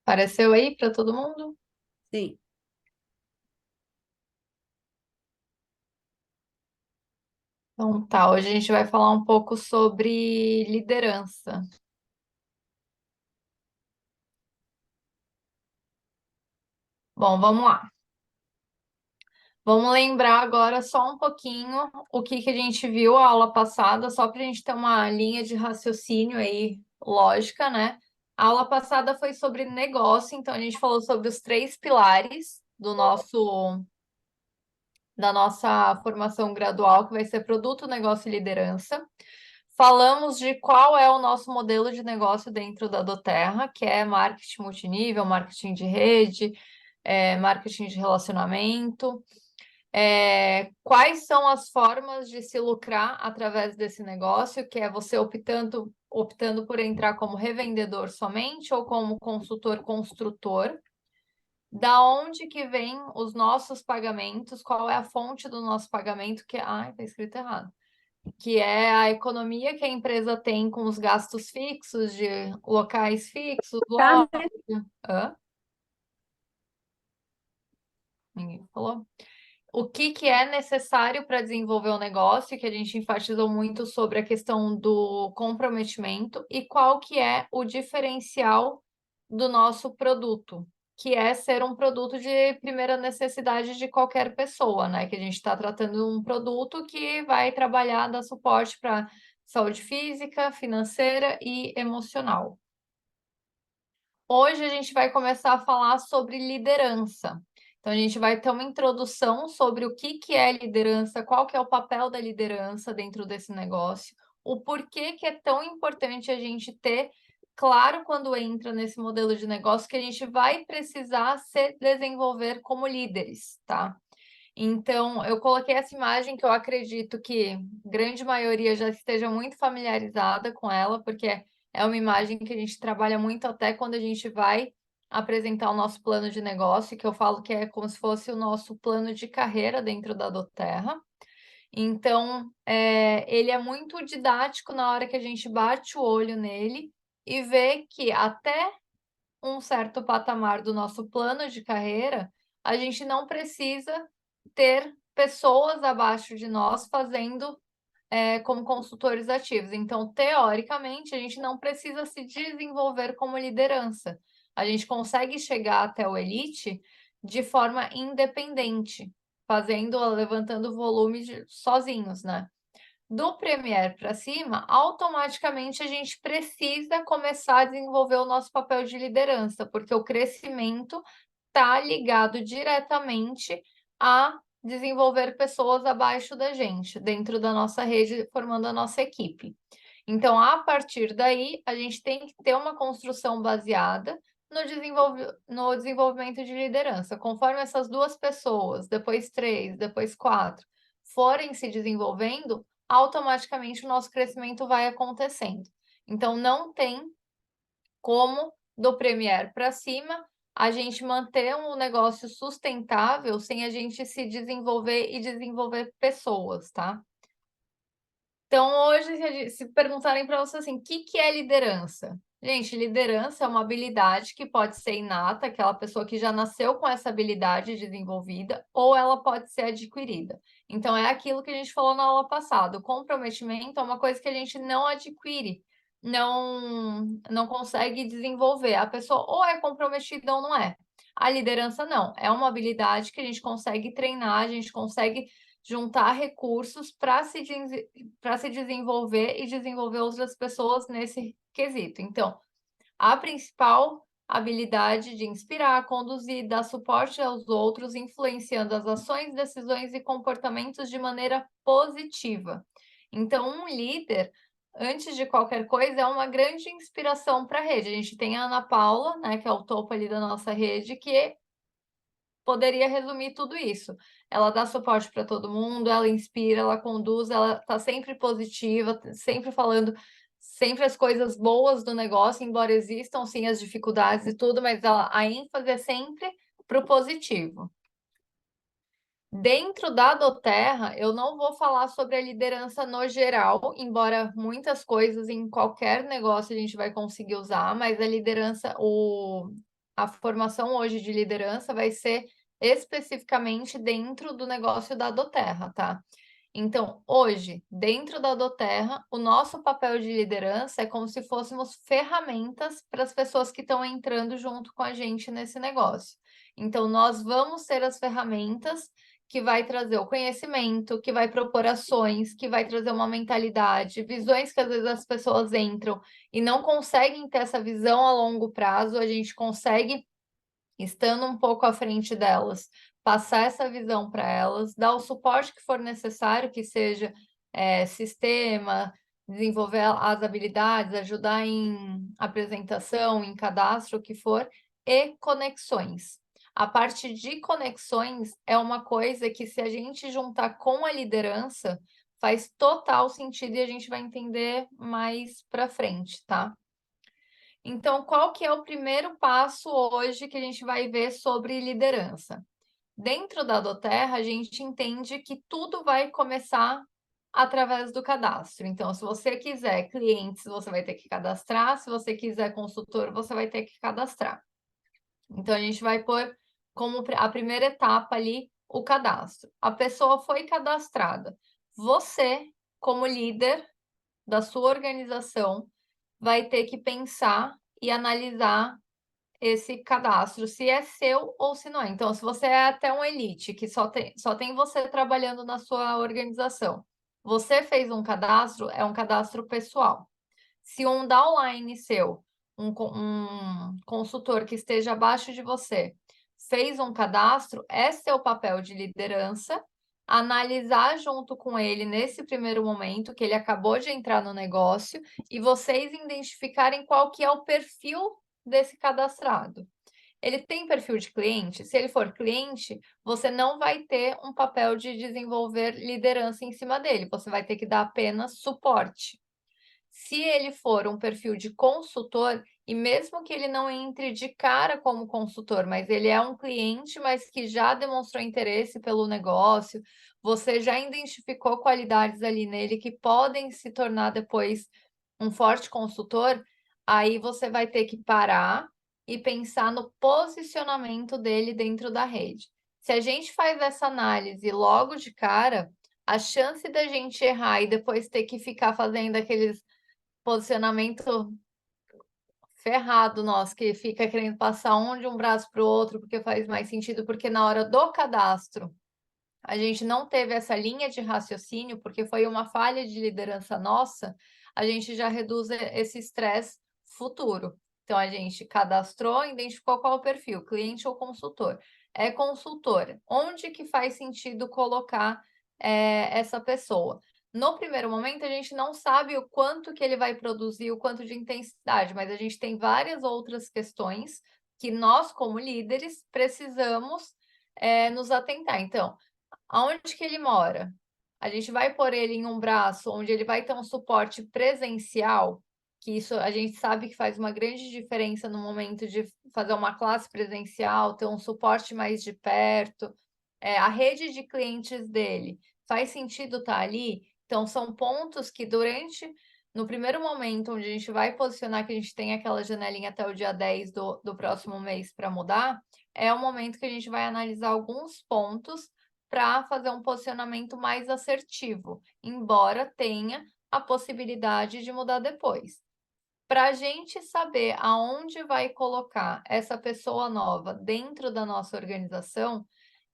Apareceu aí para todo mundo? Sim. Então tá, hoje a gente vai falar um pouco sobre liderança. Bom, vamos lá. Vamos lembrar agora só um pouquinho o que que a gente viu a aula passada, só para a gente ter uma linha de raciocínio aí lógica, né? A aula passada foi sobre negócio, então a gente falou sobre os três pilares da nossa formação gradual, que vai ser produto, negócio e liderança. Falamos de qual é o nosso modelo de negócio dentro da Doterra, que é marketing multinível, marketing de rede, marketing de relacionamento. Quais são as formas de se lucrar através desse negócio, que é você optando por entrar como revendedor somente ou como consultor construtor. Da onde que vem os nossos pagamentos? Qual é a fonte do nosso pagamento? Ai, tá escrito errado. Que é a economia que a empresa tem com os gastos fixos de locais fixos, Tá, loja. né? Hã? Ninguém falou. O que que é necessário para desenvolver o negócio, que a gente enfatizou muito sobre a questão do comprometimento, e qual que é o diferencial do nosso produto, que é ser um produto de primeira necessidade de qualquer pessoa, né? Que a gente está tratando um produto que vai trabalhar, dar suporte para saúde física, financeira e emocional. Hoje a gente vai começar a falar sobre liderança. Então, a gente vai ter uma introdução sobre o que que é liderança, qual que é o papel da liderança dentro desse negócio, o porquê que é tão importante a gente ter claro quando entra nesse modelo de negócio que a gente vai precisar se desenvolver como líderes, tá? Então, eu coloquei essa imagem que eu acredito que grande maioria já esteja muito familiarizada com ela, porque é uma imagem que a gente trabalha muito até quando a gente vai apresentar o nosso plano de negócio, que eu falo que é como se fosse o nosso plano de carreira dentro da Doterra. Então, ele é muito didático na hora que a gente bate o olho nele e vê que até um certo patamar do nosso plano de carreira, a gente não precisa ter pessoas abaixo de nós fazendo como consultores ativos. Então, teoricamente, a gente não precisa se desenvolver como liderança. A gente consegue chegar até o elite de forma independente, levantando volume sozinhos, né? Do Premier para cima, automaticamente a gente precisa começar a desenvolver o nosso papel de liderança, porque o crescimento está ligado diretamente a desenvolver pessoas abaixo da gente, dentro da nossa rede, formando a nossa equipe. Então, a partir daí, a gente tem que ter uma construção baseada no desenvolvimento de liderança. Conforme essas duas pessoas, depois três, depois quatro, forem se desenvolvendo, automaticamente o nosso crescimento vai acontecendo. Então, não tem como do Premier para cima a gente manter um negócio sustentável sem a gente se desenvolver e desenvolver pessoas, tá? Então, hoje, se perguntarem para você assim, o que que é liderança? Gente, liderança é uma habilidade que pode ser inata, aquela pessoa que já nasceu com essa habilidade desenvolvida, ou ela pode ser adquirida. Então, é aquilo que a gente falou na aula passada. O comprometimento é uma coisa que a gente não adquire, não consegue desenvolver. A pessoa ou é comprometida ou não é. A liderança não. É uma habilidade que a gente consegue treinar, a gente consegue juntar recursos para se desenvolver e desenvolver outras pessoas nesse quesito. Então, a principal habilidade de inspirar, conduzir, dar suporte aos outros, influenciando as ações, decisões e comportamentos de maneira positiva. Então, um líder, antes de qualquer coisa, é uma grande inspiração para a rede. A gente tem a Ana Paula, né, que é o topo ali da nossa rede, que poderia resumir tudo isso. Ela dá suporte para todo mundo, ela inspira, ela conduz, ela está sempre positiva, sempre falando sempre as coisas boas do negócio, embora existam sim as dificuldades e tudo, mas a ênfase é sempre para o positivo. Dentro da Doterra, eu não vou falar sobre a liderança no geral, embora muitas coisas em qualquer negócio a gente vai conseguir usar, mas a liderança, a formação hoje de liderança vai ser especificamente dentro do negócio da Doterra, tá? Então, hoje, dentro da Doterra, o nosso papel de liderança é como se fôssemos ferramentas para as pessoas que estão entrando junto com a gente nesse negócio. Então, nós vamos ser as ferramentas que vai trazer o conhecimento, que vai propor ações, que vai trazer uma mentalidade, visões que às vezes as pessoas entram e não conseguem ter essa visão a longo prazo, a gente consegue, estando um pouco à frente delas, passar essa visão para elas, dar o suporte que for necessário, que seja sistema, desenvolver as habilidades, ajudar em apresentação, em cadastro, o que for, e conexões. A parte de conexões é uma coisa que, se a gente juntar com a liderança, faz total sentido e a gente vai entender mais para frente, tá? Então, qual que é o primeiro passo hoje que a gente vai ver sobre liderança? Dentro da Doterra, a gente entende que tudo vai começar através do cadastro. Então, se você quiser clientes, você vai ter que cadastrar. Se você quiser consultor, você vai ter que cadastrar. Então, a gente vai pôr como a primeira etapa ali o cadastro. A pessoa foi cadastrada. Você, como líder da sua organização, vai ter que pensar e analisar esse cadastro, se é seu ou se não é. Então, se você é até um elite, que só tem você trabalhando na sua organização, você fez um cadastro, é um cadastro pessoal. Se um downline seu, um consultor que esteja abaixo de você, fez um cadastro, é seu papel de liderança analisar junto com ele nesse primeiro momento, que ele acabou de entrar no negócio, e vocês identificarem qual que é o perfil desse cadastrado. Ele tem perfil de cliente? Se ele for cliente, você não vai ter um papel de desenvolver liderança em cima dele, você vai ter que dar apenas suporte. Se ele for um perfil de consultor, e mesmo que ele não entre de cara como consultor, mas ele é um cliente, mas que já demonstrou interesse pelo negócio, você já identificou qualidades ali nele que podem se tornar depois um forte consultor, aí você vai ter que parar e pensar no posicionamento dele dentro da rede. Se a gente faz essa análise logo de cara, a chance da gente errar e depois ter que ficar fazendo aqueles posicionamento ferrado nosso, que fica querendo passar um de um braço para o outro, porque faz mais sentido, porque na hora do cadastro a gente não teve essa linha de raciocínio, porque foi uma falha de liderança nossa, a gente já reduz esse estresse futuro. Então, a gente cadastrou, identificou qual é o perfil, cliente ou consultor. É consultor. Onde que faz sentido colocar essa pessoa? No primeiro momento, a gente não sabe o quanto que ele vai produzir, o quanto de intensidade, mas a gente tem várias outras questões que nós, como líderes, precisamos nos atentar. Então, aonde que ele mora? A gente vai pôr ele em um braço onde ele vai ter um suporte presencial, que isso a gente sabe que faz uma grande diferença no momento de fazer uma classe presencial, ter um suporte mais de perto. A rede de clientes dele faz sentido estar ali? Então, são pontos que no primeiro momento, onde a gente vai posicionar que a gente tem aquela janelinha até o dia 10 do próximo mês para mudar, é o momento que a gente vai analisar alguns pontos para fazer um posicionamento mais assertivo, embora tenha a possibilidade de mudar depois. Para a gente saber aonde vai colocar essa pessoa nova dentro da nossa organização,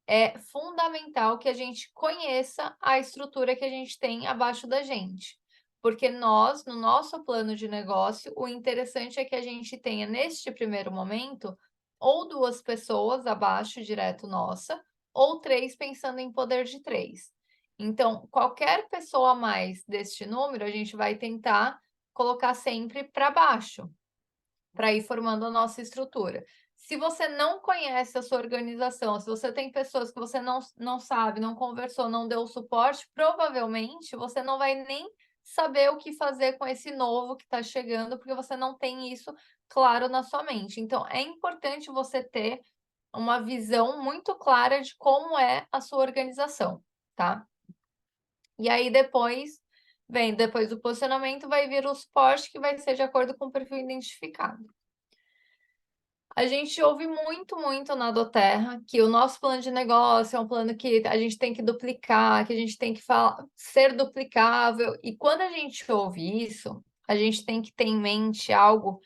é fundamental que a gente conheça a estrutura que a gente tem abaixo da gente. Porque nós, no nosso plano de negócio, o interessante é que a gente tenha, neste primeiro momento, ou duas pessoas abaixo, direto nossa, ou três pensando em poder de três. Então, qualquer pessoa a mais deste número, a gente vai tentar colocar sempre para baixo, para ir formando a nossa estrutura. Se você não conhece a sua organização, se você tem pessoas que você não sabe, não conversou, não deu suporte, provavelmente você não vai nem saber o que fazer com esse novo que está chegando, porque você não tem isso claro na sua mente. Então, é importante você ter uma visão muito clara de como é a sua organização, tá? E aí depois do posicionamento, vai vir o suporte que vai ser de acordo com o perfil identificado. A gente ouve muito, muito na Doterra que o nosso plano de negócio é um plano que a gente tem que duplicar, que a gente tem que ser duplicável. E quando a gente ouve isso, a gente tem que ter em mente algo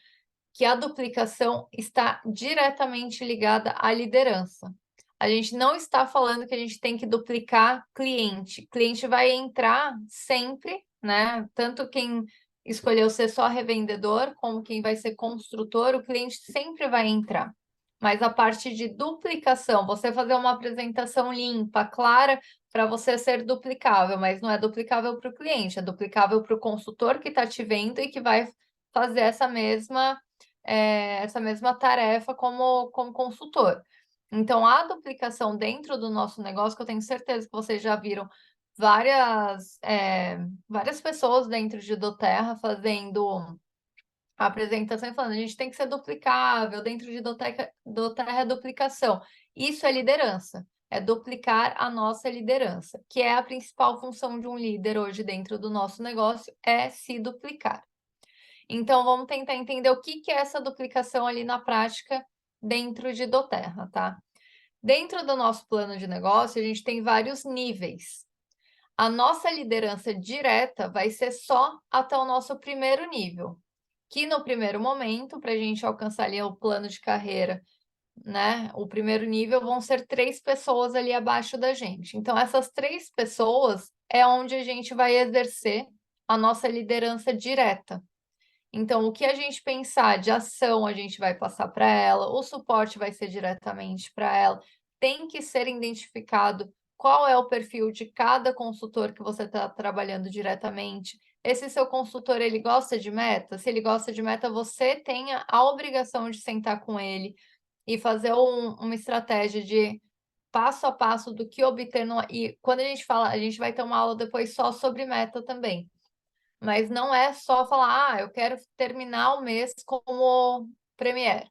que a duplicação está diretamente ligada à liderança. A gente não está falando que a gente tem que duplicar cliente. Cliente vai entrar sempre, né? Tanto quem escolheu ser só revendedor, como quem vai ser construtor, o cliente sempre vai entrar. Mas a parte de duplicação, você fazer uma apresentação limpa, clara, para você ser duplicável, mas não é duplicável para o cliente, é duplicável para o consultor que está te vendo e que vai fazer essa mesma tarefa como consultor. Então, a duplicação dentro do nosso negócio, que eu tenho certeza que vocês já viram várias pessoas dentro de Doterra fazendo a apresentação e falando, a gente tem que ser duplicável, dentro de Doterra é duplicação. Isso é liderança, é duplicar a nossa liderança, que é a principal função de um líder hoje dentro do nosso negócio, é se duplicar. Então, vamos tentar entender o que é essa duplicação ali na prática dentro de Doterra, tá? Dentro do nosso plano de negócio, a gente tem vários níveis. A nossa liderança direta vai ser só até o nosso primeiro nível, que no primeiro momento, para a gente alcançar ali o plano de carreira, né? O primeiro nível vão ser 3 pessoas ali abaixo da gente. Então, essas 3 pessoas é onde a gente vai exercer a nossa liderança direta. Então, o que a gente pensar de ação, a gente vai passar para ela, o suporte vai ser diretamente para ela. Tem que ser identificado qual é o perfil de cada consultor que você está trabalhando diretamente. Esse seu consultor, ele gosta de meta? Se ele gosta de meta, você tem a obrigação de sentar com ele e fazer uma estratégia de passo a passo do que obter. E quando a gente fala, a gente vai ter uma aula depois só sobre meta também. Mas não é só falar, eu quero terminar o mês como Premier,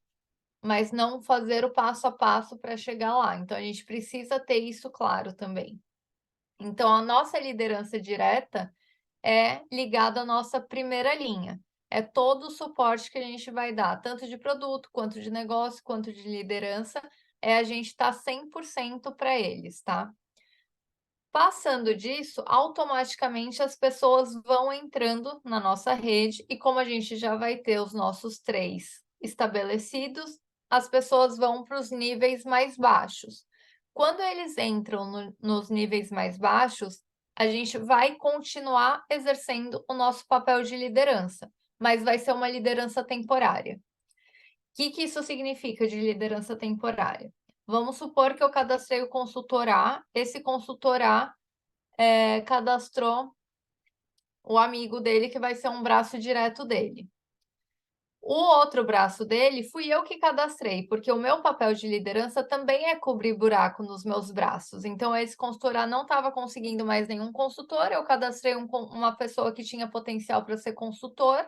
mas não fazer o passo a passo para chegar lá. Então, a gente precisa ter isso claro também. Então, a nossa liderança direta é ligada à nossa primeira linha. É todo o suporte que a gente vai dar, tanto de produto, quanto de negócio, quanto de liderança, a gente estar 100% para eles, tá? Passando disso, automaticamente as pessoas vão entrando na nossa rede e como a gente já vai ter os nossos 3 estabelecidos, as pessoas vão para os níveis mais baixos. Quando eles entram nos níveis mais baixos, a gente vai continuar exercendo o nosso papel de liderança, mas vai ser uma liderança temporária. O que isso significa de liderança temporária? Vamos supor que eu cadastrei o consultor A, esse consultor A cadastrou o amigo dele, que vai ser um braço direto dele. O outro braço dele fui eu que cadastrei, porque o meu papel de liderança também é cobrir buraco nos meus braços. Então, esse consultor A não estava conseguindo mais nenhum consultor, eu cadastrei uma pessoa que tinha potencial para ser consultor,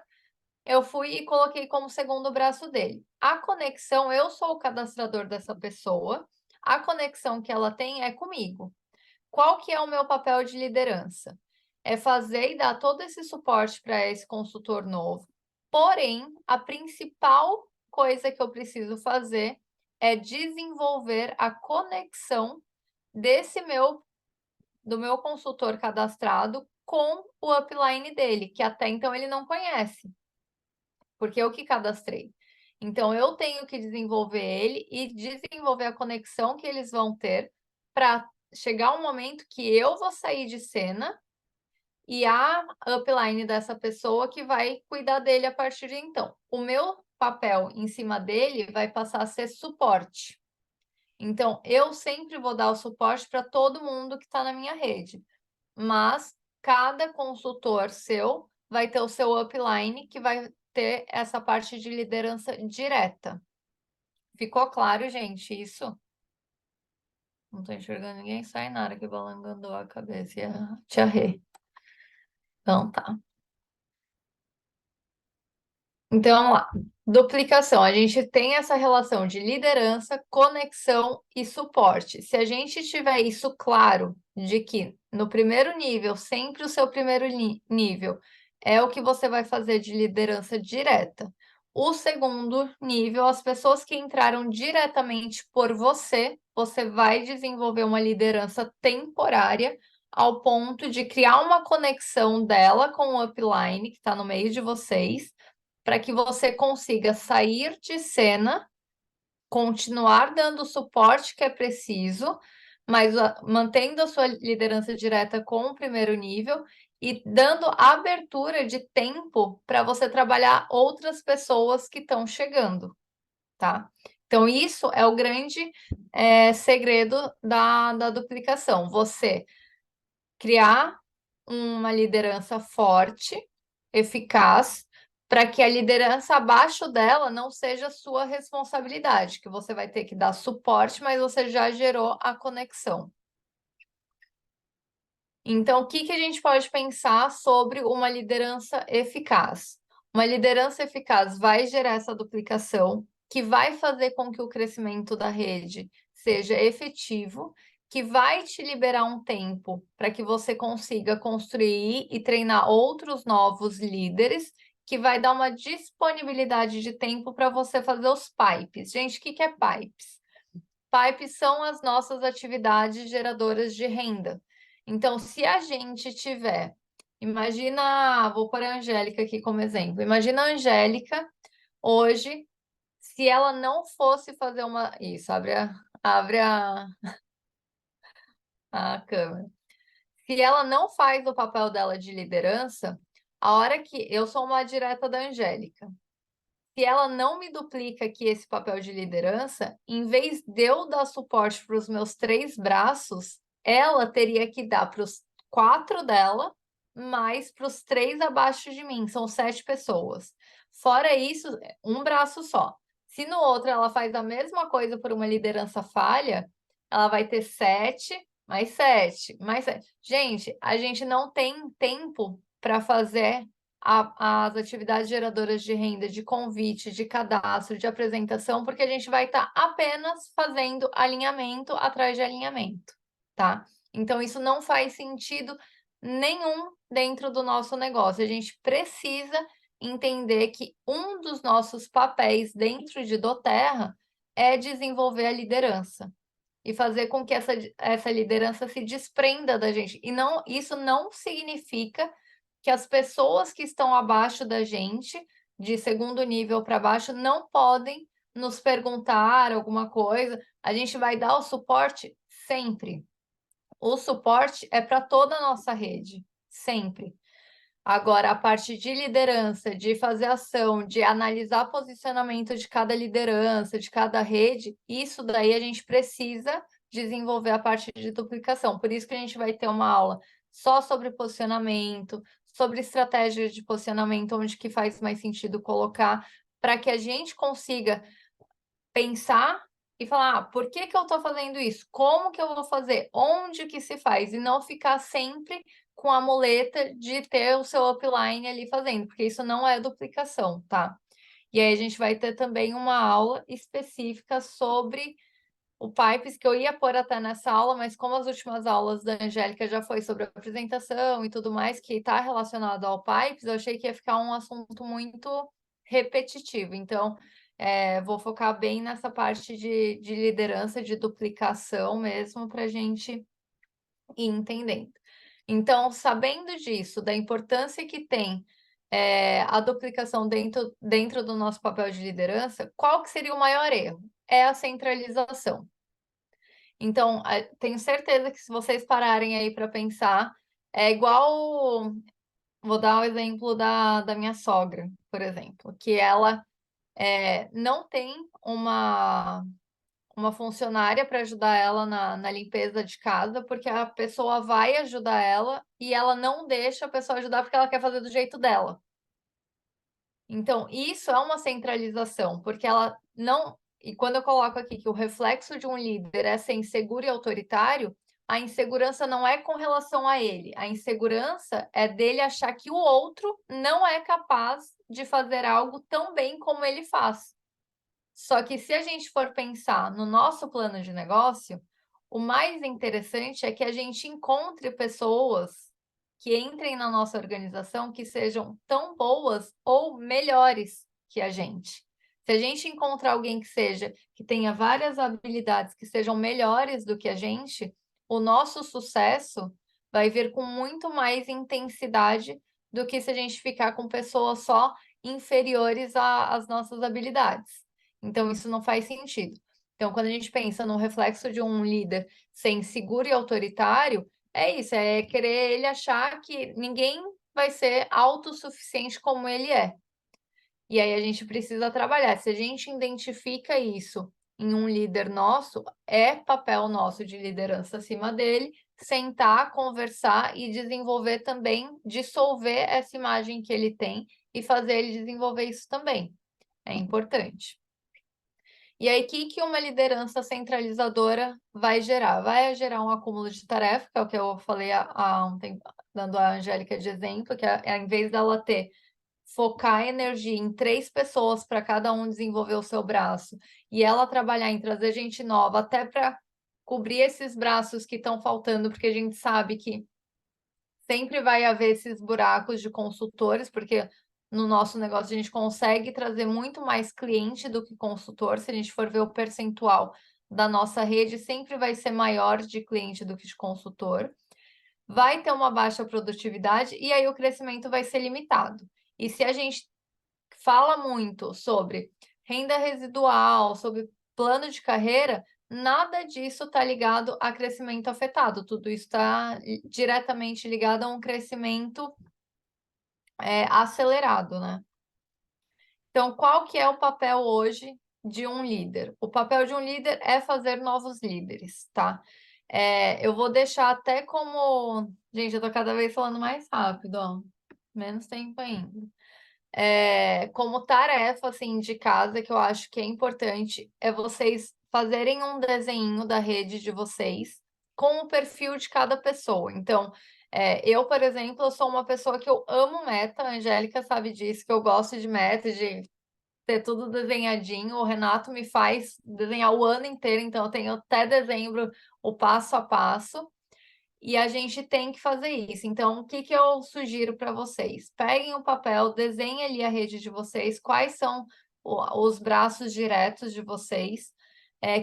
eu fui e coloquei como segundo braço dele. A conexão, eu sou o cadastrador dessa pessoa, a conexão que ela tem é comigo. Qual que é o meu papel de liderança? É fazer e dar todo esse suporte para esse consultor novo. Porém, a principal coisa que eu preciso fazer é desenvolver a conexão do meu consultor cadastrado com o upline dele, que até então ele não conhece, porque eu que cadastrei. Então, eu tenho que desenvolver ele e desenvolver a conexão que eles vão ter para chegar um momento que eu vou sair de cena e a upline dessa pessoa que vai cuidar dele a partir de então. O meu papel em cima dele vai passar a ser suporte. Então, eu sempre vou dar o suporte para todo mundo que está na minha rede, mas cada consultor seu vai ter o seu upline que vai ter essa parte de liderança direta. Ficou claro, gente, isso? Não tô enxergando ninguém, sai Nara que balangando a cabeça e a tia Rê. Então tá. Então, vamos lá. Duplicação. A gente tem essa relação de liderança, conexão e suporte. Se a gente tiver isso claro, de que no primeiro nível, sempre o seu primeiro nível é o que você vai fazer de liderança direta. O segundo nível, as pessoas que entraram diretamente por você, você vai desenvolver uma liderança temporária ao ponto de criar uma conexão dela com o upline que está no meio de vocês, para que você consiga sair de cena, continuar dando o suporte que é preciso, mas mantendo a sua liderança direta com o primeiro nível e dando abertura de tempo para você trabalhar outras pessoas que estão chegando, tá? Então, isso é o grande segredo da duplicação. Você criar uma liderança forte, eficaz, para que a liderança abaixo dela não seja sua responsabilidade, que você vai ter que dar suporte, mas você já gerou a conexão. Então, o que a gente pode pensar sobre uma liderança eficaz? Uma liderança eficaz vai gerar essa duplicação, que vai fazer com que o crescimento da rede seja efetivo, que vai te liberar um tempo para que você consiga construir e treinar outros novos líderes, que vai dar uma disponibilidade de tempo para você fazer os pipes. Gente, o que é pipes? Pipes são as nossas atividades geradoras de renda. Então, se a gente tiver, imagina, vou pôr a Angélica aqui como exemplo. Imagina a Angélica hoje, se ela não fosse fazer uma. Isso, a câmera. Se ela não faz o papel dela de liderança, a hora que eu sou uma direta da Angélica, se ela não me duplica aqui esse papel de liderança, em vez de eu dar suporte para os meus 3 braços, ela teria que dar para os 4 dela, mais para os 3 abaixo de mim, são 7 pessoas. Fora isso, um braço só. Se no outro ela faz a mesma coisa por uma liderança falha, ela vai ter 7, mais 7, mais 7. Gente, a gente não tem tempo para fazer as atividades geradoras de renda, de convite, de cadastro, de apresentação, porque a gente vai estar apenas fazendo alinhamento atrás de alinhamento, tá? Então, isso não faz sentido nenhum dentro do nosso negócio. A gente precisa entender que um dos nossos papéis dentro de doTERRA é desenvolver a liderança e fazer com que essa liderança se desprenda da gente. E não, isso não significa que as pessoas que estão abaixo da gente, de segundo nível para baixo, não podem nos perguntar alguma coisa. A gente vai dar o suporte sempre. O suporte é para toda a nossa rede, sempre. Agora, a parte de liderança, de fazer ação, de analisar posicionamento de cada liderança, de cada rede, isso daí a gente precisa desenvolver a parte de duplicação. Por isso que a gente vai ter uma aula só sobre posicionamento, sobre estratégias de posicionamento, onde que faz mais sentido colocar, para que a gente consiga pensar e falar, por que eu estou fazendo isso? Como que eu vou fazer? Onde que se faz? E não ficar sempre com a muleta de ter o seu upline ali fazendo, porque isso não é duplicação, tá? E aí a gente vai ter também uma aula específica sobre o Pipes, que eu ia pôr até nessa aula, mas como as últimas aulas da Angélica já foi sobre apresentação e tudo mais, que está relacionado ao Pipes, eu achei que ia ficar um assunto muito repetitivo. Então, vou focar bem nessa parte de liderança, de duplicação mesmo, para a gente ir entendendo. Então, sabendo disso, da importância que tem a duplicação dentro do nosso papel de liderança, qual que seria o maior erro? É a centralização. Então, tenho certeza que se vocês pararem aí para pensar, é igual. Vou dar o exemplo da minha sogra, por exemplo, que ela não tem uma funcionária para ajudar ela na limpeza de casa, porque a pessoa vai ajudar ela e ela não deixa a pessoa ajudar porque ela quer fazer do jeito dela. Então, isso é uma centralização, porque ela não. E quando eu coloco aqui que o reflexo de um líder é ser inseguro e autoritário, a insegurança não é com relação a ele. A insegurança é dele achar que o outro não é capaz de fazer algo tão bem como ele faz. Só que se a gente for pensar no nosso plano de negócio, o mais interessante é que a gente encontre pessoas que entrem na nossa organização que sejam tão boas ou melhores que a gente. Se a gente encontrar alguém que tenha várias habilidades que sejam melhores do que a gente, o nosso sucesso vai vir com muito mais intensidade do que se a gente ficar com pessoas só inferiores às nossas habilidades. Então, isso não faz sentido. Então, quando a gente pensa no reflexo de um líder ser inseguro e autoritário, é isso, é querer ele achar que ninguém vai ser autossuficiente como ele é. E aí a gente precisa trabalhar. Se a gente identifica isso em um líder nosso, é papel nosso de liderança acima dele, sentar, conversar e desenvolver também, dissolver essa imagem que ele tem e fazer ele desenvolver isso também. É importante. E aí, o que uma liderança centralizadora vai gerar? Vai gerar um acúmulo de tarefa, que é o que eu falei há um tempo, dando a Angélica de exemplo, que em vez dela focar energia em 3 pessoas para cada um desenvolver o seu braço, e ela trabalhar em trazer gente nova, até para cobrir esses braços que estão faltando, porque a gente sabe que sempre vai haver esses buracos de consultores, porque no nosso negócio a gente consegue trazer muito mais cliente do que consultor. Se a gente for ver o percentual da nossa rede, sempre vai ser maior de cliente do que de consultor. Vai ter uma baixa produtividade e aí o crescimento vai ser limitado. E se a gente fala muito sobre renda residual, sobre plano de carreira, nada disso está ligado a crescimento afetado. Tudo isso está diretamente ligado a um crescimento acelerado, né? Então, qual que é o papel hoje de um líder? O papel de um líder é fazer novos líderes, tá? Eu vou deixar até como... Gente, eu tô cada vez falando mais rápido, ó. Menos tempo ainda. Como tarefa, assim, de casa, que eu acho que é importante, é vocês fazerem um desenho da rede de vocês com o perfil de cada pessoa. Então, eu, por exemplo, eu sou uma pessoa que eu amo meta, a Angélica sabe disso, que eu gosto de meta, de ter tudo desenhadinho. O Renato me faz desenhar o ano inteiro, então eu tenho até dezembro o passo a passo. E a gente tem que fazer isso. Então, o que que eu sugiro para vocês? Peguem o papel, desenhem ali a rede de vocês, quais são os braços diretos de vocês.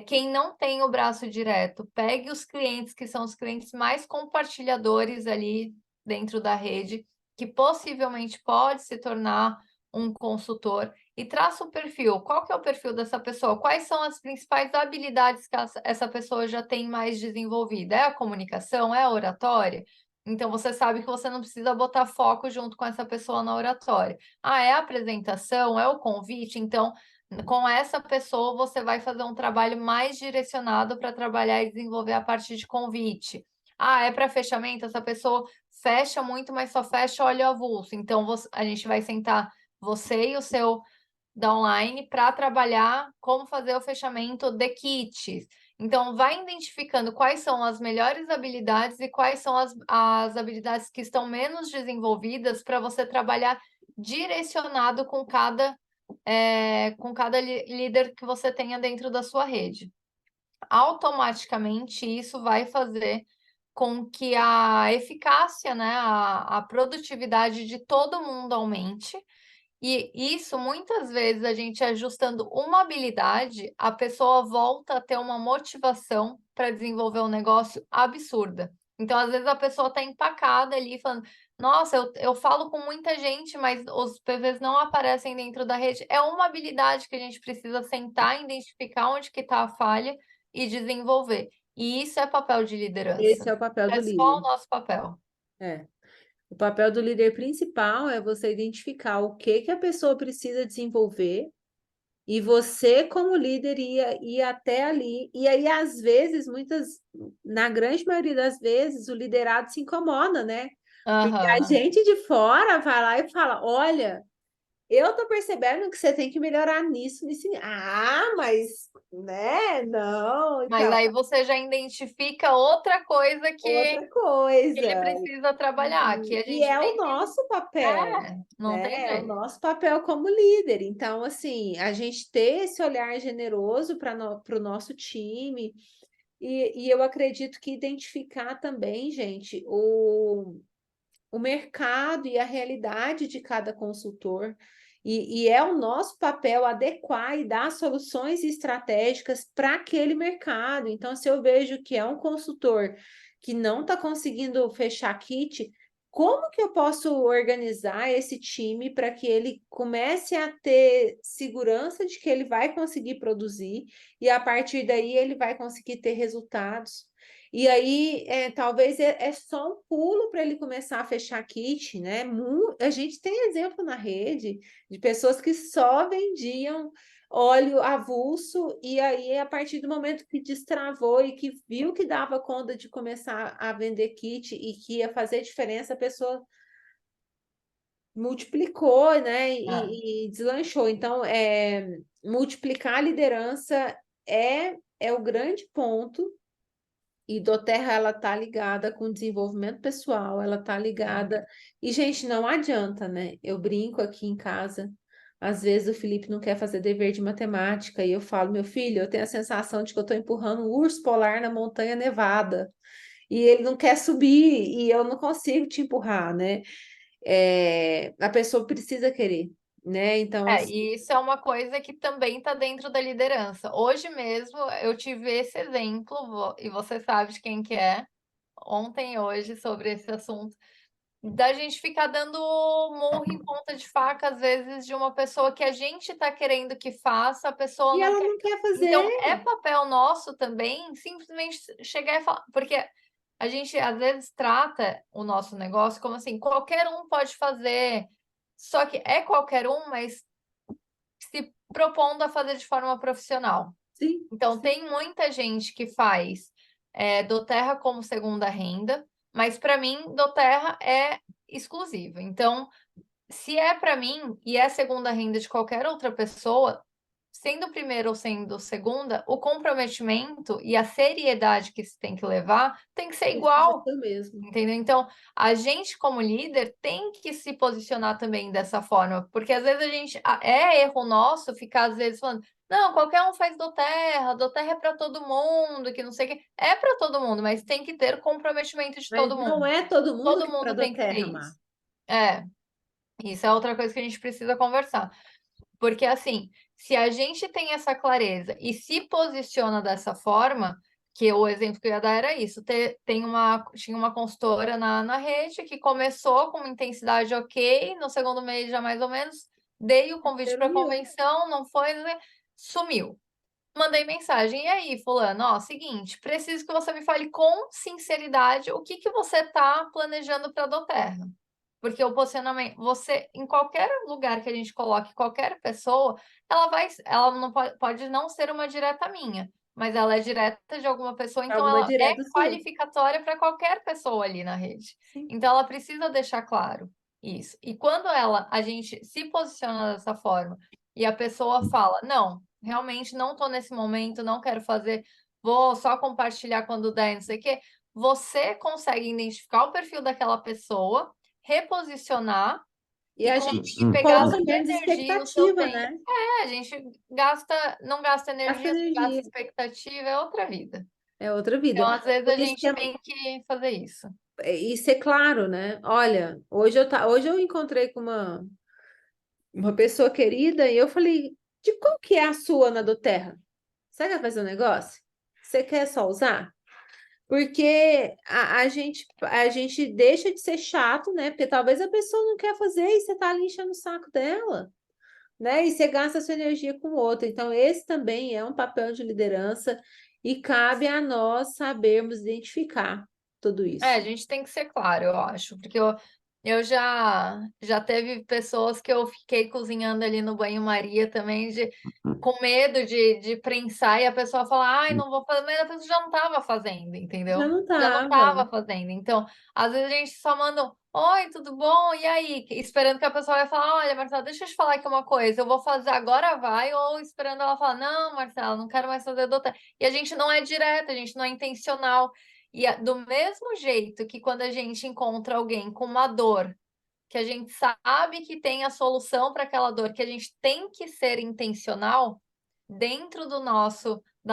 Quem não tem o braço direto, pegue os clientes que são os clientes mais compartilhadores ali dentro da rede, que possivelmente pode se tornar um consultor e traça o perfil. Qual que é o perfil dessa pessoa? Quais são as principais habilidades que essa pessoa já tem mais desenvolvida? É a comunicação? É a oratória? Então, você sabe que você não precisa botar foco junto com essa pessoa na oratória. Ah, é a apresentação? É o convite? Então, com essa pessoa, você vai fazer um trabalho mais direcionado para trabalhar e desenvolver a parte de convite. Ah, é para fechamento? Essa pessoa fecha muito, mas só fecha olho avulso. Então, a gente vai sentar você e o seu downline para trabalhar como fazer o fechamento de kits. Então, vai identificando quais são as melhores habilidades e quais são as habilidades que estão menos desenvolvidas para você trabalhar direcionado com cada líder que você tenha dentro da sua rede. Automaticamente, isso vai fazer com que a eficácia, né, a produtividade de todo mundo aumente. E isso, muitas vezes, a gente ajustando uma habilidade, a pessoa volta a ter uma motivação para desenvolver um negócio absurda. Então, às vezes, a pessoa está empacada ali, falando: Nossa, eu falo com muita gente, mas os PVs não aparecem dentro da rede. É uma habilidade que a gente precisa sentar, identificar onde que está a falha e desenvolver. E isso é papel de Esse liderança. é o papel do É só o líder. nosso papel. É. O papel do líder principal é você identificar o que que a pessoa precisa desenvolver e você, como líder, ir até ali. E aí, às vezes, na grande maioria das vezes, o liderado se incomoda, né? Porque a Aham. gente de fora vai lá e fala: Olha, eu tô percebendo que você tem que melhorar nisso, nisso. Ah, mas, né? Não, Mas então, aí você já identifica outra coisa que outra ele coisa. precisa trabalhar, que a E gente é o tem que... nosso papel, Não tem né? É o jeito. nosso papel como líder. Então, assim, a gente ter esse olhar generoso para o nosso time, e eu acredito que identificar também, gente, o mercado e a realidade de cada consultor. E é o nosso papel adequar e dar soluções estratégicas para aquele mercado. Então, se eu vejo que é um consultor que não está conseguindo fechar kit, como que eu posso organizar esse time para que ele comece a ter segurança de que ele vai conseguir produzir e a partir daí ele vai conseguir ter resultados? E aí, talvez é só um pulo para ele começar a fechar kit, né? A gente tem exemplo na rede de pessoas que só vendiam óleo avulso, e aí, a partir do momento que destravou e que viu que dava conta de começar a vender kit e que ia fazer diferença, a pessoa multiplicou, né, e deslanchou. Então, multiplicar a liderança é o grande ponto, e doTERRA, ela tá ligada com desenvolvimento pessoal, ela tá ligada... E, gente, não adianta, né? Eu brinco aqui em casa, às vezes o Felipe não quer fazer dever de matemática, e eu falo, meu filho, eu tenho a sensação de que eu estou empurrando um urso polar na montanha nevada, e ele não quer subir, e eu não consigo te empurrar, né? A pessoa precisa querer, né? Então, assim, E isso é uma coisa que também está dentro da liderança. Hoje mesmo eu tive esse exemplo, e você sabe de quem que é, ontem e hoje, sobre esse assunto, da gente ficar dando murro em ponta de faca, às vezes, de uma pessoa que a gente está querendo que faça, a pessoa e não ela quer. não quer fazer. Então, é papel nosso também simplesmente chegar e falar, porque a gente às vezes trata o nosso negócio como assim, qualquer um pode fazer, só que é qualquer um, mas se propondo a fazer de forma profissional. Sim, Então, sim. tem muita gente que faz doTERRA como segunda renda, mas para mim, doTERRA é exclusivo. Então, se é para mim e é segunda renda de qualquer outra pessoa, sendo primeira ou sendo segunda, o comprometimento e a seriedade que se tem que levar tem que ser Precisa igual. ser o mesmo. Entendeu? Então, a gente, como líder, tem que se posicionar também dessa forma, porque às vezes a gente é erro nosso ficar, às vezes, falando, não, qualquer um faz doTERRA é para todo mundo, que não sei o quê. É para todo mundo, mas tem que ter comprometimento de Mas todo não mundo. é todo mundo Todo que é para mundo tem que ter doTERRA, Mar. isso. É, isso é outra coisa que a gente precisa conversar. Porque, assim, se a gente tem essa clareza e se posiciona dessa forma, que o exemplo que eu ia dar era isso, tinha uma consultora na rede que começou com uma intensidade ok, no segundo mês já mais ou menos, dei o convite para a Terminou. convenção, não foi, né, sumiu. Mandei mensagem, e aí, fulano, ó, seguinte, preciso que você me fale com sinceridade o que que você está planejando para a doTERRA. Porque o posicionamento, você, em qualquer lugar que a gente coloque qualquer pessoa, ela não pode não ser uma direta minha, mas ela é direta de alguma pessoa, então Alguma ela é direta sua. qualificatória para qualquer pessoa ali na rede. Sim. Então ela precisa deixar claro isso. E quando a gente se posiciona dessa forma e a pessoa fala, não, realmente não estou nesse momento, não quero fazer, vou só compartilhar quando der, não sei o quê, você consegue identificar o perfil daquela pessoa, reposicionar E a e gente pegar a coloca sua menos energia e o seu expectativa, tempo. né? A gente não gasta Gasta energia, só gasta energia. expectativa, é outra vida. É outra vida. Então, às vezes, Por a isso que gente tem que fazer isso. e ser claro, né? Olha, hoje eu encontrei com uma pessoa querida e eu falei, de qual que é a sua na doTERRA? Você quer fazer um negócio? Você quer só usar? Porque a gente deixa de ser chato, né? Porque talvez a pessoa não quer fazer e você tá ali enchendo o saco dela, né? E você gasta a sua energia com o outro. Então, esse também é um papel de liderança e cabe a nós sabermos identificar tudo A isso. gente tem que ser claro, eu acho, porque eu já teve pessoas que eu fiquei cozinhando ali no banho-maria também, com medo de prensar, e a pessoa fala, ai, não vou fazer, mas a pessoa já não estava fazendo, Já entendeu? não Já não estava. estava fazendo. Então, às vezes a gente só manda um, oi, tudo bom? E aí? Esperando que a pessoa vai falar, olha, Marcela, deixa eu te falar aqui uma coisa, eu vou fazer agora, vai, ou esperando ela falar, não, Marcela, não quero mais fazer doutor. E a gente não é direto, a gente não é intencional. E do mesmo jeito que quando a gente encontra alguém com uma dor, que a gente sabe que tem a solução para aquela dor, que a gente tem que ser intencional dentro da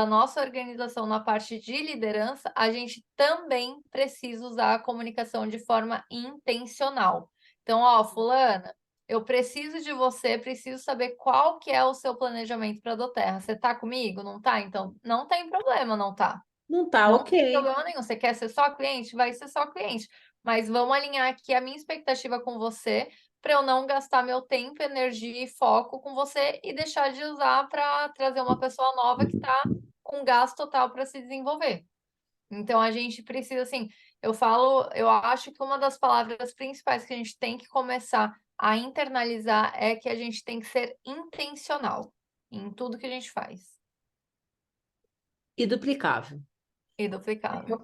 nossa organização na parte de liderança, a gente também precisa usar a comunicação de forma intencional. Então, ó, fulana, eu preciso de você, preciso saber qual que é o seu planejamento para a Doterra. Você tá comigo? Não tá? Então, não tem problema não tá. Não tá Não tem ok. problema nenhum. Você quer ser só cliente? Vai ser só cliente. Mas vamos alinhar aqui a minha expectativa com você para eu não gastar meu tempo, energia e foco com você e deixar de usar para trazer uma pessoa nova que está com gasto total para se desenvolver. Então a gente precisa, assim, eu acho que uma das palavras principais que a gente tem que começar a internalizar é que a gente tem que ser intencional em tudo que a gente faz E duplicável. e duplicável.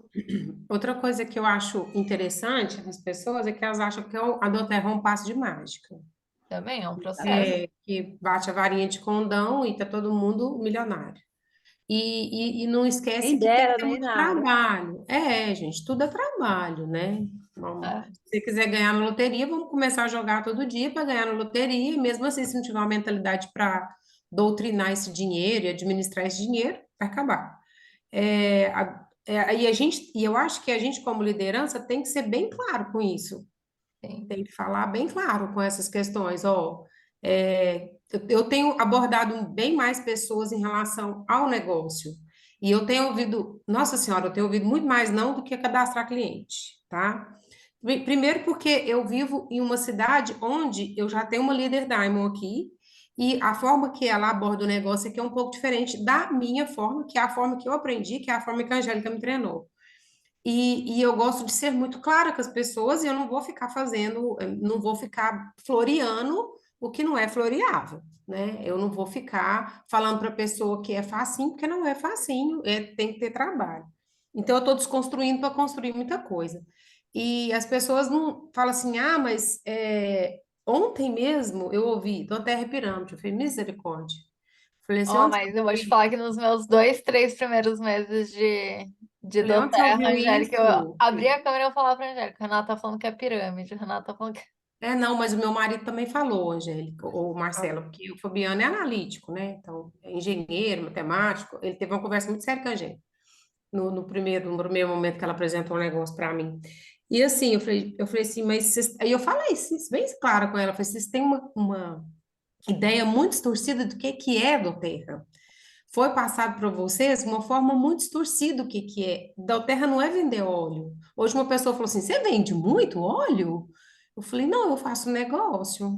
Outra coisa que eu acho interessante nas pessoas é que elas acham que a doTERRA é um passo de mágica, Também é um processo. que bate a varinha de condão e tá todo mundo milionário. E não esquece Quem que tem que dera, ter nem muito nada. trabalho. Gente, tudo é trabalho, né? Bom, É, se você quiser ganhar na loteria, vamos começar a jogar todo dia para ganhar na loteria, e mesmo assim, se não tiver uma mentalidade para doutrinar esse dinheiro e administrar esse dinheiro, vai acabar. E eu acho que a gente, como liderança, tem que ser bem claro com isso, sim. tem que falar bem claro com essas questões. Eu tenho abordado bem mais pessoas em relação ao negócio. E eu tenho ouvido, nossa senhora, eu tenho ouvido muito mais não do que cadastrar cliente, tá? Primeiro porque eu vivo em uma cidade onde eu já tenho uma líder Diamond aqui, e a forma que ela aborda o negócio aqui é um pouco diferente da minha forma, que é a forma que eu aprendi, que é a forma que a Angélica me treinou. E eu gosto de ser muito clara com as pessoas e eu não vou ficar não vou ficar floreando o que não é floreável, né? Eu não vou ficar falando para a pessoa que é facinho, porque não é facinho, tem que ter trabalho. Então, eu estou desconstruindo para construir muita coisa. E as pessoas não falam assim, mas ontem mesmo eu ouvi do Terra Pirâmide, eu falei, misericórdia. Falei assim, Ó, onde você mas eu vou te ouviu? falar que nos meus 2, 3 primeiros meses de Falei, onde você doTERRA, ouviu Angélica, eu isso? abri a câmera e eu falava pra Angélica, Renata tá falando que é pirâmide, Renata tá falando que Não, mas o meu marido também falou, Angélica, ou Marcelo, porque o Fabiano é analítico, né? Então, é engenheiro, matemático. Ele teve uma conversa muito séria com a gente no primeiro momento que ela apresentou um negócio para mim. E assim, eu falei assim, aí eu falei isso bem claro com ela, eu falei, vocês têm uma ideia muito distorcida do que é doTERRA. Foi passado para vocês uma forma muito distorcida do que é. doTERRA não é vender óleo. Hoje uma pessoa falou assim, você vende muito óleo? Eu falei, não, eu faço negócio.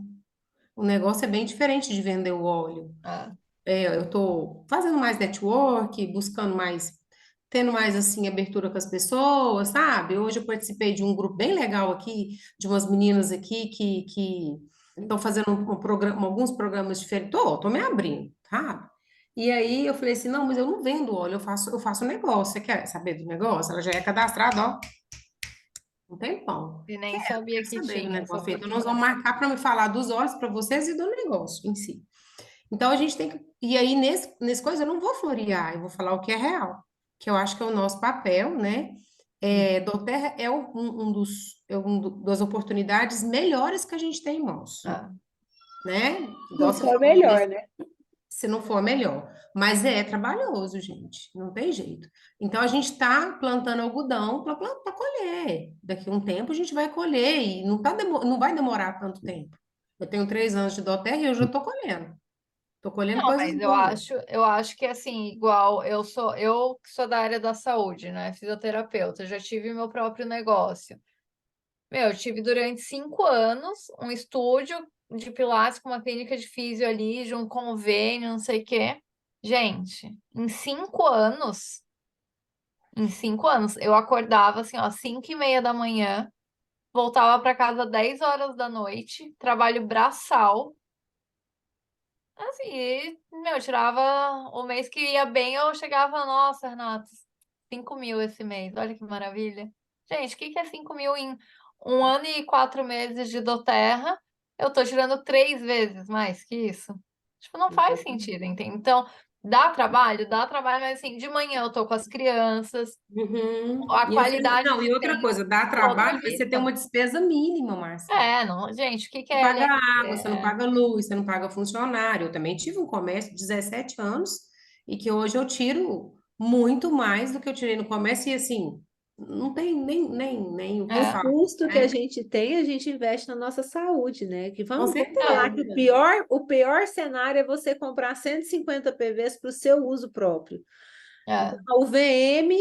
O negócio é bem diferente de vender o óleo. ah, Eu estou fazendo mais network, buscando mais, tendo mais assim abertura com as pessoas, sabe? Hoje eu participei de um grupo bem legal aqui, de umas meninas aqui que estão fazendo um programa, alguns programas diferentes. Tô me abrindo, sabe? E aí eu falei assim, não, mas eu não vendo óleo, eu faço negócio. Você quer saber do negócio? Ela já é cadastrada, ó, um tempão. e nem sabia Quer que saber do tinha essa negócio? Então nós vamos oportunidade. marcar para me falar dos olhos para vocês e do negócio em si. Então a gente tem que. E aí, nesse coisa, eu não vou florear, eu vou falar o que é real, que eu acho que é o nosso papel, né? doTERRA é das oportunidades melhores que a gente tem em mãos, Ah, né? Não Igual você for falou, melhor, né? se não for melhor. Mas é trabalhoso, gente, não tem jeito. Então a gente está plantando algodão para colher. Daqui a um tempo a gente vai colher e não vai demorar tanto tempo. Eu tenho 3 anos de doTERRA e eu já estou colhendo. Estou colhendo não, coisas mas boas. eu acho que assim, igual eu que sou da área da saúde, né? Fisioterapeuta, já tive meu próprio negócio. Meu, eu tive durante 5 anos um estúdio de Pilates com uma clínica de físio ali, de um convênio, não sei o quê. Gente, em cinco anos, eu acordava assim, ó, 5h30 da manhã, voltava para casa 10 horas da noite, trabalho braçal. Assim, meu, eu tirava o mês que ia bem, eu chegava, nossa, Renato, 5 mil esse mês, olha que maravilha. Gente, o que que é 5 mil em 1 ano e 4 meses de doTERRA? Eu tô tirando 3 vezes mais que isso. Tipo, não faz sentido, entende? Então, dá trabalho, mas assim, de manhã eu tô com as crianças, Uhum. a E às vezes, qualidade não, de e outra tempo coisa, dá é outra trabalho, mas você tem vista. uma despesa mínima, Marcelo. É, não, gente, o que que Você é paga LLC? água, você não paga luz, você não paga funcionário. Eu também tive um comércio de 17 anos e que hoje eu tiro muito mais do que eu tirei no comércio e assim, não tem nem o que É, O falar, custo que a né? gente tem, a gente investe na nossa saúde, né? Que Com vamos falar que certeza. o pior cenário é você comprar 150 PVs para o seu uso próprio. é, O VM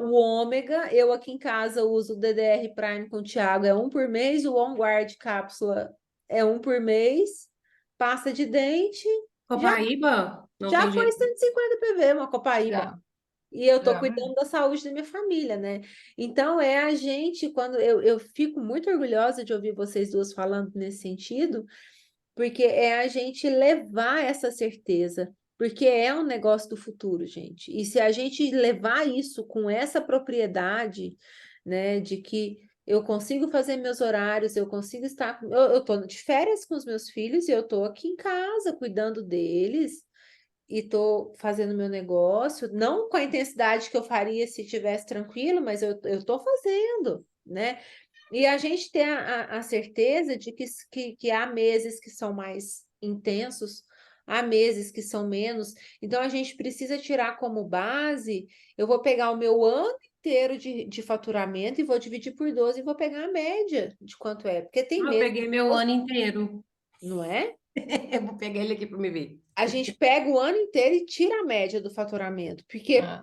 o ômega, eu aqui em casa uso o DDR Prime com o Thiago, é um por mês, o OnGuard cápsula é um por mês, pasta de dente, já, Copaíba, não já tem foi jeito. 150 PV, uma Copaíba. já, E eu tô já. cuidando da saúde da minha família, né? Então, é a gente, quando eu fico muito orgulhosa de ouvir vocês duas falando nesse sentido, porque é a gente levar essa certeza, porque é um negócio do futuro, gente. E se a gente levar isso com essa propriedade, né, de que eu consigo fazer meus horários, eu consigo estar, eu tô de férias com os meus filhos e eu tô aqui em casa cuidando deles e tô fazendo meu negócio, não com a intensidade que eu faria se estivesse tranquilo, mas eu tô fazendo, né? E a gente tem a certeza de que há meses que são mais intensos, há meses que são menos. Então, a gente precisa tirar como base, eu vou pegar o meu ano inteiro de faturamento e vou dividir por 12 e vou pegar a média de quanto é. Porque tem Eu meses, peguei meu ano inteiro. não é? Eu vou pegar ele aqui para me ver. A gente pega o ano inteiro e tira a média do faturamento, porque É.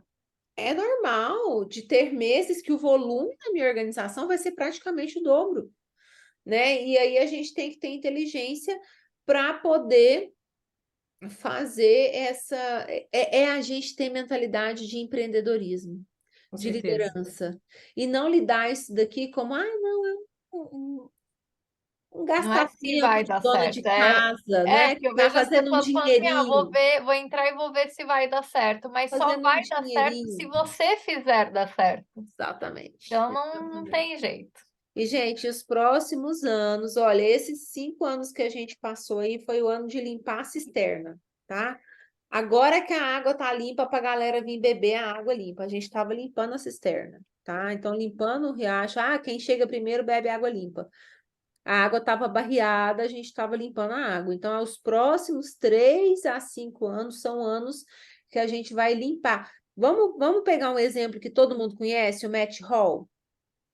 é normal de ter meses que o volume da minha organização vai ser praticamente o dobro, né? E aí a gente tem que ter inteligência para poder fazer essa. É a gente ter mentalidade de empreendedorismo, Com de certeza. liderança, e não lidar isso daqui como, não, é um Não é se gastar-tempo vai de dar dona certo, de casa, né? porque Que eu tá vejo as fazendo um pessoas falando assim, vou dinheirinho, ver, vou entrar e vou ver se vai dar certo, mas só fazendo um vai dar certo se dinheirinho. você fizer dar certo. Exatamente, Então não exatamente. tem jeito. E, gente, os próximos anos, olha, esses 5 anos que a gente passou aí foi o ano de limpar a cisterna, tá? Agora que a água tá limpa para a galera vir beber a água limpa, a gente estava limpando a cisterna, tá? Então, limpando o riacho, quem chega primeiro bebe água limpa. A água estava barreada, a gente estava limpando a água. Então, os próximos 3 a 5 anos são anos que a gente vai limpar. Vamos pegar um exemplo que todo mundo conhece, o Matt Hall.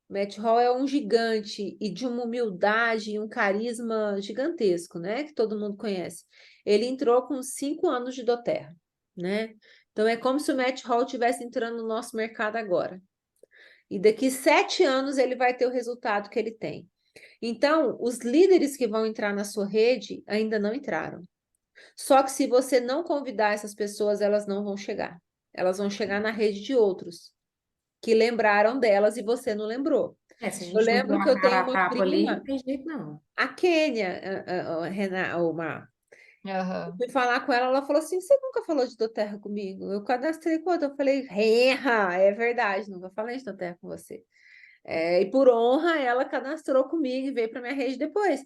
Matt Hall é um gigante e de uma humildade e um carisma gigantesco, né? Que todo mundo conhece. Ele entrou com 5 anos de doTERRA, né? Então é como se o Matt Hall estivesse entrando no nosso mercado agora. E daqui 7 anos ele vai ter o resultado que ele tem. Então, os líderes que vão entrar na sua rede ainda não entraram. Só que se você não convidar essas pessoas, elas não vão chegar. Elas vão chegar na rede de outros que lembraram delas e você não lembrou. Se a Eu gente não der lembro que uma eu cara tenho a uma tapa ali, não prima, tem jeito, não. a Kênia, eu Aham. fui falar com ela, ela falou assim, você nunca falou de doTERRA comigo? Eu cadastrei quando? Eu falei, é verdade, nunca falei de doTERRA com você. E por honra, ela cadastrou comigo e veio para minha rede depois.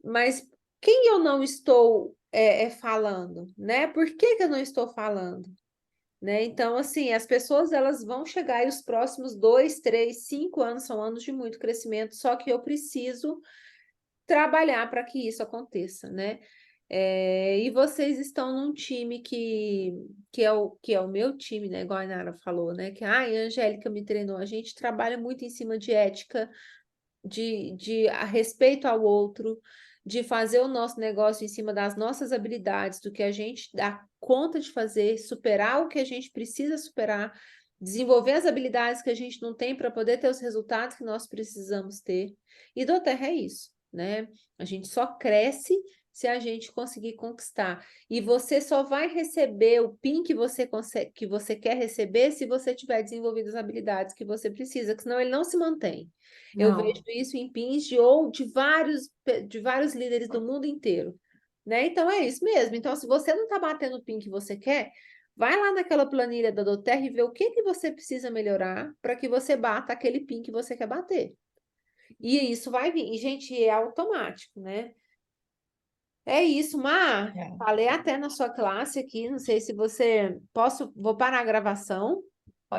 Mas quem eu não estou falando, né? Por que que eu não estou falando? Né? Então, assim, as pessoas elas vão chegar e os próximos 2, 3, 5 anos são anos de muito crescimento, só que eu preciso trabalhar para que isso aconteça, né? E vocês estão num time que é o meu time, né? Igual a Nara falou, né? Que a Angélica me treinou. A gente trabalha muito em cima de ética, de a respeito ao outro, de fazer o nosso negócio em cima das nossas habilidades, do que a gente dá conta de fazer, superar o que a gente precisa superar, desenvolver as habilidades que a gente não tem para poder ter os resultados que nós precisamos ter. E doTERRA é isso, né? A gente só cresce se a gente conseguir conquistar. E você só vai receber o PIN que você quer receber se você tiver desenvolvido as habilidades que você precisa, que senão ele não se mantém. Eu vejo Não, isso em pins de vários líderes do mundo inteiro, né? Então é isso mesmo. Então, se você não está batendo o pin que você quer, vai lá naquela planilha da doTERRA e vê o que você precisa melhorar para que você bata aquele pin que você quer bater. E isso vai vir. E, gente, é automático, né? É isso, Mar. É. Falei até na sua classe aqui, não sei se você vou parar a gravação